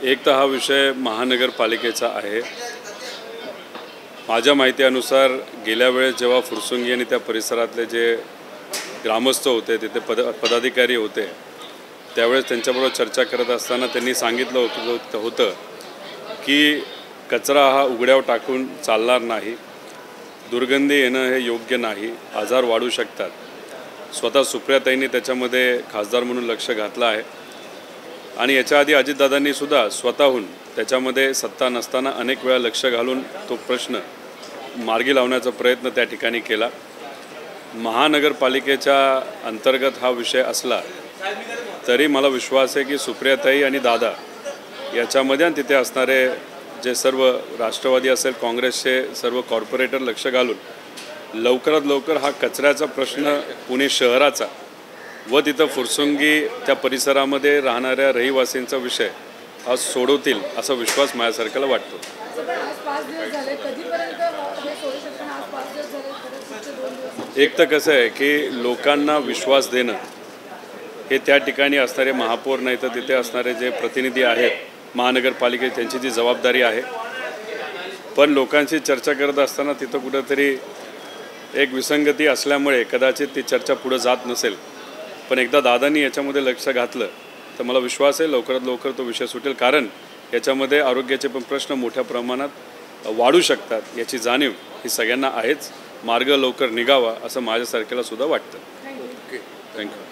एक तर हा विषय महानगरपालिकेचा आहे। माझ्या माहितीनुसार गेल्या वेळेस जेव्हा फुरसुंगी आणि त्या परिसरातले जे ग्रामस्थ होते, तिथे पदाधिकारी होते, त्यावेळेस त्यांच्याबरोबर चर्चा करत असताना त्यांनी सांगितलं होतं की कचरा हा उघड्यावर टाकून चालणार नाही, दुर्गंधी येणं हे योग्य नाही, आजार वाढू शकतात। स्वतः सुप्रियाताईंनी त्याच्यामध्ये खासदार म्हणून लक्ष घातलं आहे आणि याच्या आधी अजितदादांनी सुद्धा स्वतःहून त्याच्यामध्ये सत्ता नसताना अनेक वेळा लक्ष घालून तो प्रश्न मार्गी लावण्याचा प्रयत्न त्या ठिकाणी केला। महानगरपालिकेच्या अंतर्गत हा विषय असला तरी मला विश्वास आहे की सुप्रियाताई आणि दादा याच्यामध्ये आणि तिथे असणारे जे सर्व राष्ट्रवादी असेल, काँग्रेसचे सर्व कॉर्पोरेटर लक्ष घालून लवकरात लवकर हा कचऱ्याचा प्रश्न पुणे शहराचा व तिथं फुरसुंगी त्या परिसरामध्ये राहणाऱ्या रहिवासींचा विषय आज सोडवतील असा विश्वास माझ्यासारख्याला वाटतो। एक तर कसं आहे की लोकांना विश्वास देणं हे त्या ठिकाणी असणारे महापौर नाही तर तिथे असणारे जे प्रतिनिधी आहेत महानगरपालिके त्यांची जी जबाबदारी आहे। पण लोकांशी चर्चा करत असताना तिथं कुठेतरी एक विसंगती असल्यामुळे कदाचित ती चर्चा पुढे जात नसेल। पण एकदा दादांनी याच्यामध्ये लक्ष घातलं तर मला विश्वास आहे लवकरात लवकर तो विषय सुटेल, कारण याच्यामध्ये आरोग्याचे पण प्रश्न मोठ्या प्रमाणात वाढू शकतात याची जाणीव ही सगळ्यांना आहेच। मार्ग लवकर निघावा असं माझ्यासारख्याला सुद्धा वाटतं। थँक्यू।